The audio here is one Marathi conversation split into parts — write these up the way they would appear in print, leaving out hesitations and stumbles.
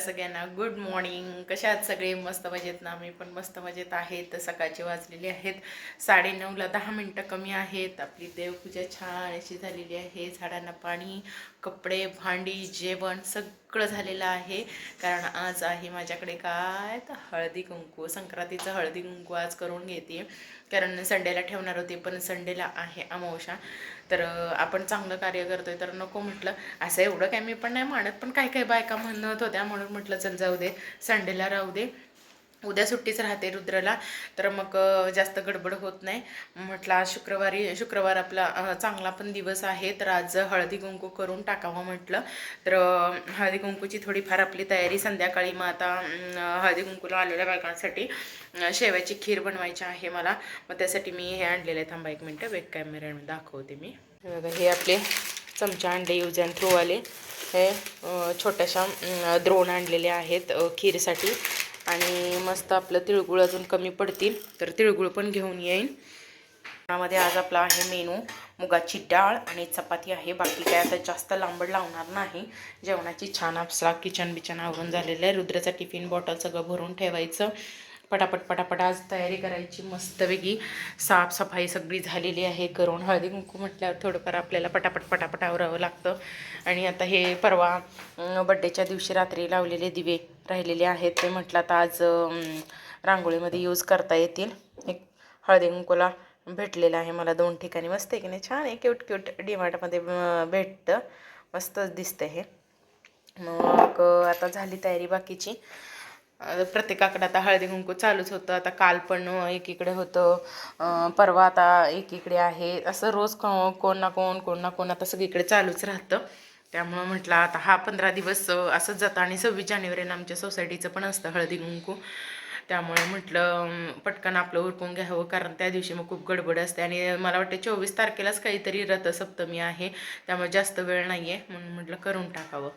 सगळ्यांना गुड मॉर्निंग. कशा आहात सगळे? मस्त मजेत ना? मी पण मस्त मजेत आहे. तर सकाळचे वाजलेले आहेत 9:30ला 10 मिनटं कमी आहेत. आपली देवपूजा छान अशी झालेली आहे. झाडांना पाणी, कपडे, भांडी, जेवण सगळं झालेलं आहे. कारण आज आहे माझ्याकडे काय तर हळदी कुंकू. संक्रांतीचं हळदी कुंकू आज करून घेते. कारण संडेला ठेवणार होते पण संडेला आहे अमावस्या. तर आपण चांगलं कार्य करतोय तर नको म्हटलं. असं एवढं काय मी पण नाही मानत, पण काही काही बायका म्हणत होत्या म्हणून म्हटलं चल जाऊ दे, संडेला राहू दे. उद्या सुट्टीच राहते रुद्रला, तर मग जास्त गडबड होत नाही. म्हटलं आज शुक्रवार आपला चांगला पण दिवस आहे, तर आज हळदी कुंकू करून टाकावं म्हटलं. तर हळदी कुंकूची थोडीफार आपली तयारी संध्याकाळी. मग आता हळदी कुंकूला आलेल्या बायकांसाठी शेवयाची खीर बनवायची आहे मला. मग त्यासाठी मी हे आणलेलं आहे. थांबा 1 मिनटं, वेब कॅमेऱ्याने दाखवते मी. हे आपले चमचा आणले यूज अँड थ्रो वाले. हे छोट्याशा द्रोण आणलेले आहेत खीरसाठी. आणि मस्त आपलं तिळगुळ अजून कमी पडतील तर तिळगुळ पण घेऊन येईन. त्यामध्ये आज आपला आहे मेनू मुगाची डाळ आणि चपाती आहे. बाकी काय आता जास्त लांबड लावणार नाही. जेवणाची छान आपला किचन आवरून झालेलं आहे. रुद्राचा टिफिन बॉटल सगळं भरून ठेवायचं. पटापट आज तयारी करायची. मस्तपैकी साफसफाई सगळी झालेली आहे करून. हळदी कुंकू म्हटल्यावर थोडंफार आपल्याला पटापट आवरावं लागतं. आणि आता हे परवा बड्डेच्या दिवशी रात्री लावलेले दिवे राहिलेले आहेत, ते म्हटलं आता आज रांगोळीमध्ये यूज करता येतील. एक हळदी कुंकूला भेटलेलं आहे मला 2 ठिकाणी. मस्त आहे की नाही? छान आहे, क्यूट डीमार्टमध्ये भेटतं. मस्तच दिसतं हे. मग आता झाली तयारी बाकीची. प्रत्येकाकडे आता हळदी कुंकू चालूच होतं. आता काल पण एकीकडे होतं, परवा आता एकीकडे आहे. असं रोज कोण ना कोण आता सगळीकडे चालूच राहतं. त्यामुळं म्हटलं आता हा 15 दिवस असंच जातं. आणि 26 जानेवारीला आमच्या सोसायटीचं पण असतं हळदी कुंकू. त्यामुळे म्हटलं पटकन आपलं उरकून घ्यावं, कारण त्या दिवशी मग खूप गडबड असते. आणि मला वाटतं 24 तारखेलाच काहीतरी रथसप्तमी आहे, त्यामुळे जास्त वेळ नाही आहे, म्हणून म्हटलं करून टाकावं.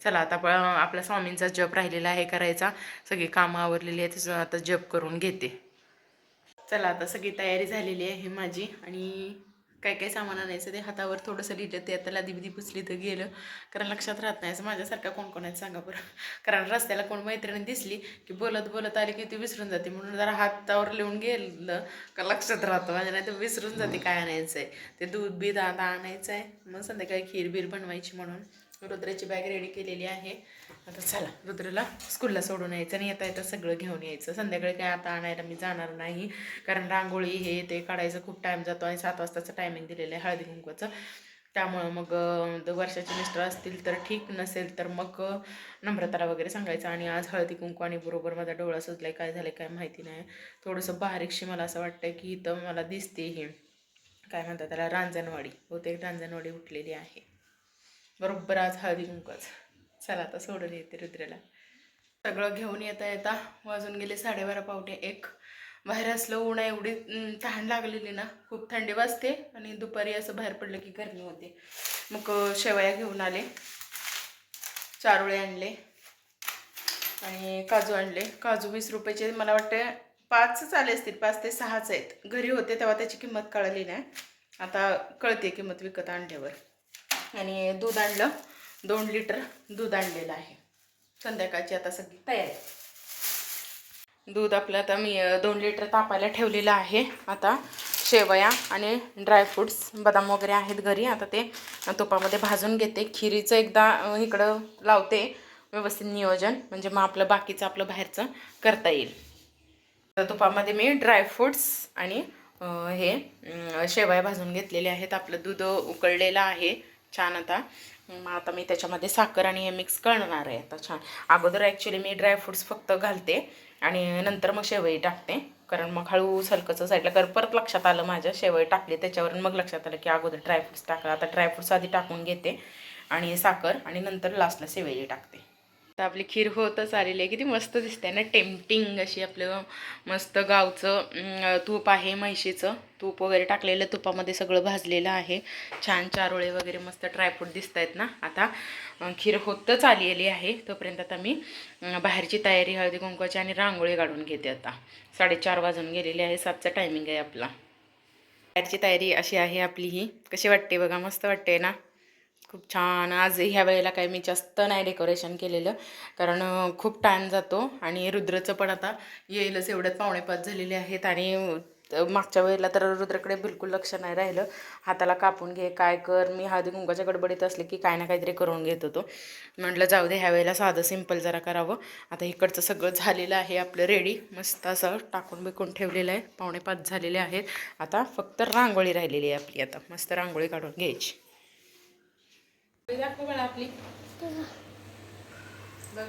चला आता आपला स्वामींचा जप राहिलेला आहे करायचा. सगळी कामं आवरलेली आहेत, आता जप करून घेते. चला आता सगळी तयारी झालेली आहे माझी. आणि काय काय सामान आणायचं ते हातावर थोडंसं लिहिलं. ते आता लादी पुसली तर गेलं, कारण लक्षात राहत नाही. असं माझ्यासारखा कोण आहेत सांगा बरं. कारण रस्त्याला कोण मैत्रिणी दिसली की बोलत आली की ती विसरून जाते. म्हणून जरा हातावर लिहून गेलं का लक्षात राहतं. माझ्या नाही तर विसरून जाते काय आणायचं आहे. ते दूध बीध आता आणायचं आहे. मग संध्याकाळी खीर बनवायची म्हणून रुद्राची बॅग रेडी केलेली आहे. आता चला रुद्रला स्कूलला सोडून यायचं आणि येता सगळं घेऊन यायचं. संध्याकाळी काय आता आणायला मी जाणार नाही, कारण रांगोळी हे ते काढायचं खूप टाईम जातो. आणि 7 वाजताचं टायमिंग दिलेलं आहे हळदी कुंकवाचं. त्यामुळं मग वर्षाचे मिस्टर असतील तर ठीक, नसेल तर मग नम्रताला वगैरे सांगायचं. आणि आज हळदी कुंकू आणि बरोबर माझा डोळा सुजलाय, काय झालं काय माहिती नाही. थोडंसं बारीकशी मला असं वाटतं की इथं मला दिसते ही काय म्हणतात त्याला, रांजणवाडी. होते रांजणवाडी उठलेली आहे बरोबर आज हळदी कुंकवाच. चला आता सोडून येते रुद्राला. सगळं घेऊन येता वाजून गेले 12:30 पावणे 1. बाहेर असलं ऊन एवढी तहान लागलेली ना, खूप थंडी वाजते. आणि दुपारी असं बाहेर पडलं की गरमी होते. मग शेवया घेऊन आले, चारोळे आणले आणि काजू आणले. काजू 20 रुपयाचे मला वाटतं 5च आले असतील, 5 ते 6च आहेत. घरी होते तेव्हा त्याची किंमत कळली नाही, आता कळते किंमत विकत आणल्यावर. आणि दूध आणलं, 2 लिटर दूध आणलेलं आहे. संध्याकाळची आता सगळी तयारी. दूध आपलं आता मी 2 लिटर तापायला ठेवलेलं आहे. आता शेवया आणि ड्रायफ्रूट्स बदाम वगैरे आहेत घरी, आता ते तुपामध्ये भाजून घेते. खिरीचं एकदा इकडं लावते व्यवस्थित नियोजन, म्हणजे मग आपलं बाकीचं आपलं बाहेरचं करता येईल. तर तुपामध्ये मी ड्रायफ्रूट्स आणि हे शेवया भाजून घेतलेले आहेत. आपलं दूध उकळलेलं आहे छान. आता मी त्याच्यामध्ये साखर आणि हे मिक्स करणार आहे आता छान. अगोदर ॲक्च्युली मी ड्रायफ्रूट्स फक्त घालते आणि नंतर मग शेवई टाकते, कारण मग हळू हलकंचं साईडला. कारण परत लक्षात आलं माझ्या शेवई टाकली त्याच्यावरून, मग लक्षात आलं की अगोदर ड्रायफ्रूट्स टाका. आता ड्रायफ्रूट्स आधी टाकून घेते आणि साखर, आणि नंतर लास्टला शेवई टाकते. तर आपली खीर होतच आलेली आहे. किती मस्त दिसते ना, टेम्पटिंग अशी. आपलं मस्त गावचं तूप आहे, म्हैशीचं तूप वगैरे टाकलेलं, तुपामध्ये सगळं भाजलेलं आहे. छान चारोळे वगैरे मस्त ड्रायफ्रूट दिसत आहेत ना. आता खीर होतच आलेली आहे. तोपर्यंत आता मी बाहेरची तयारी हळदी कुंकवाची आणि रांगोळी काढून घेते. आता 4:30 वाजून गेलेले आहे, 7चा टायमिंग आहे आपला. बाहेरची तयारी अशी आहे आपली. ही कशी वाटते बघा, मस्त वाटते ना. खूप छान. आज ह्या वेळेला काही मी जास्त नाही डेकोरेशन केलेलं, कारण खूप टाईम जातो आणि रुद्रचं पण आता येईलच, एवढ्यात 4:45 झालेले आहेत. आणि मागच्या वेळेला तर रुद्रकडे बिलकुल लक्ष नाही राहिलं, हाताला कापून घे काय कर. मी हळदी कुंकाच्या गडबडीत असले की काय ना काहीतरी करून घेत होतो. म्हटलं जाऊ दे, ह्या वेळेला साधं सिंपल जरा करावं. आता इकडचं सगळं झालेलं आहे आपलं रेडी, मस्त असं टाकून बिकून ठेवलेलं आहे. 4:45 झालेले आहेत. आता फक्त रांगोळी राहिलेली आहे आपली. आता मस्त रांगोळी काढून घ्यायची. दाखव बाळा आपली. बघ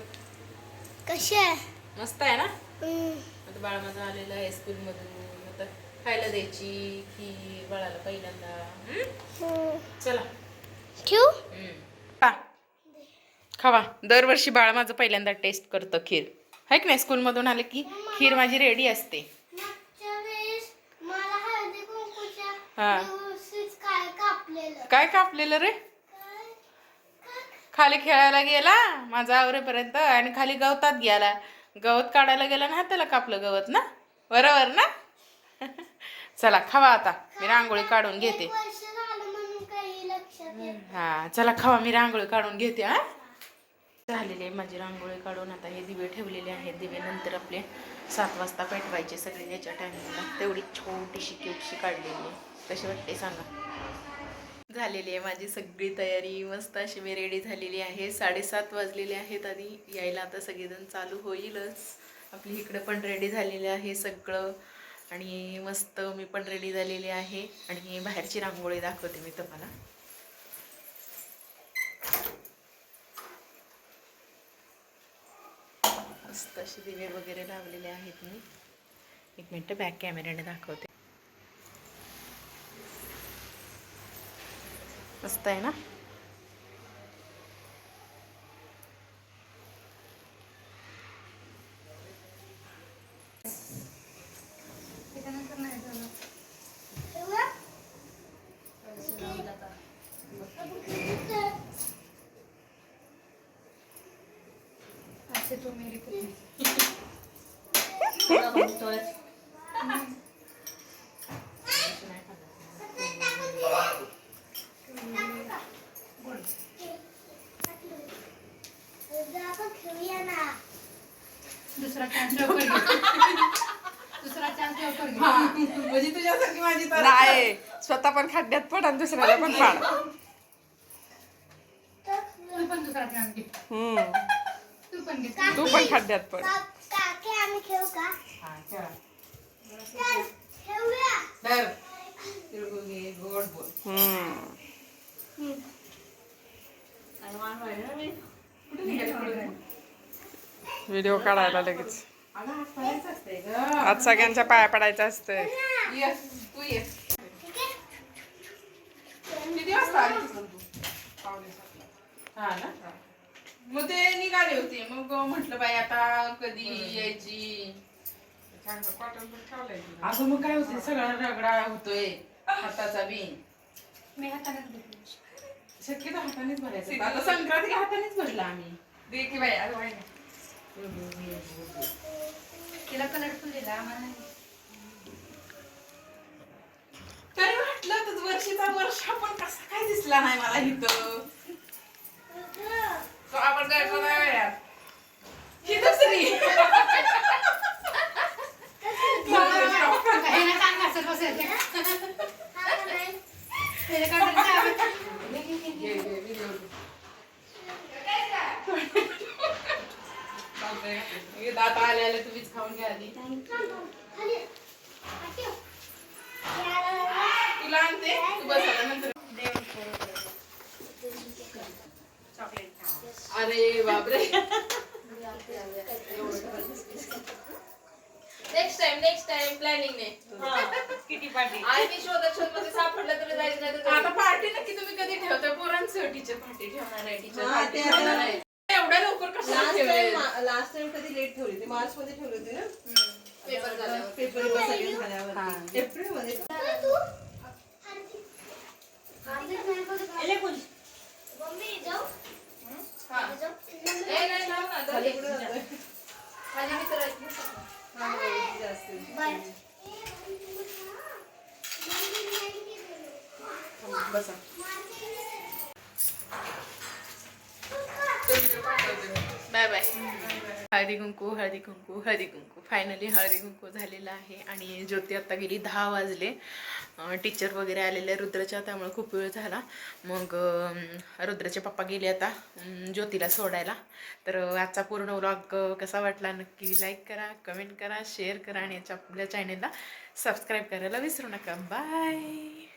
कशी आहे? मस्त आहे ना. आता बाळा माझं आलेलं आहे स्कूलमधून, आता खायला द्यायची खीर बाळाला पहिल्यांदा. चला ठेवू? खावा. दरवर्षी बाळ माझं पहिल्यांदा टेस्ट करतं खीर, आहे की नाही. स्कूलमधून आले की खीर माझी रेडी असते. काय कापलेलं रे? खाली खेळायला गेला माझा आवरेपर्यंत आणि खाली गवतात गेला. गवत काढायला गेला ना, हाताला कापलं गवत ना, बरोबर ना. चला खावा. आता मी रांगोळी काढून घेते. हा चला खावा, मी रांगोळी काढून घेते. हा झालेली आहे माझी रांगोळी काढून. आता हे दिवे ठेवलेले आहेत. दिवे नंतर आपले 7 वाजता पेटवायचे सगळे. याच्या टायमिंगला तेवढी छोटीशी क्यूटशी काढलेली आहे. कशी वाटते सांगा. झालेली आहे माझी सगळी तयारी, मस्त अशी मी रेडी झालेली आहे. 7:30 वाजलेले आहेत आणि यायला आता सगळेजण चालू होईलच. आपली इकडं पण रेडी झालेले आहे सगळं आणि मस्त मी पण रेडी झालेली आहे. आणि बाहेरची रांगोळी दाखवते मी तुम्हाला. मस्त असे दिवे वगैरे लावलेले आहेत. मी 1 मिनिट बॅक कॅमेऱ्याने दाखवते. मस्त आहे ना. तो मेरी दुसरा चान्स म्हणजे तुझ्यासारखी माझी नाही, स्वतः पण खड्ड्यात पड आणि दुसऱ्याला पण पाड. तू पण दुसरा चान्स घे. तू पण खड्ड्यात पड. आम्ही खेळू का? हा खेळा. खेळूया. गोड बोल. व्हिडिओ काढायला लगेच. आज सगळ्यांच्या पाया पडायचं असतंय. तू ये. किती वाजता आली तू? हा ना. मग ते निघाले होते, मग म्हटलं बाई आता कधी यायची. अगं मग काय होते, सगळा रगडा होतोय हाताचा बी. मी हाताने शक्यतो हातानेच भरायचं. आता संक्रांती हातानेच भरला आम्ही. दे की बाई. अरे बाई तिला कलरफुल दिला आम्हाला. तरी म्हटलं तर वर्षीचा वर्ष पण कसा काय दिसला नाही मला इथं. तो आपण जायचं नाही वेळात ही दुसरी. दात आले आले तुम्हीच खाऊन घ्या आधी. तुला आणते, तू बस आता नंतर. अरे बापरे. नेक्स्ट टाइम प्लॅनिंग ने किती पार्टी. आणि शोधत मध्ये सापडलं तरी जायचं नाही. आता पार्टी नक्की तुम्ही कधी ठेवता? पोरांचं टीचर पार्टी ठेवणार आहे. टीचर एवढ्या लवकर कसं? लास्ट टाइम कधी लेट ठेवली? ते मार्च मध्ये ठेवली होती ना. पेपर झाल्यावर. पेपर झाल्यावर एप्रिल मध्ये. Bye bye. हळदी कुंकू हळदी कुंकू हळदी कुंकू. फायनली हळदी कुंकू झालेला आहे. आणि ज्योती आता गेली 10 वाजले. टीचर वगैरे आलेले रुद्रच्या, त्यामुळे खूप वेळ झाला. मग रुद्रचे पप्पा गेले आता ज्योतीला सोडायला. तर आजचा पूर्ण व्लॉग कसा वाटला नक्की लाईक करा, कमेंट करा, शेअर करा आणि आपल्या चॅनेलला सबस्क्राईब करायला विसरू नका. बाय.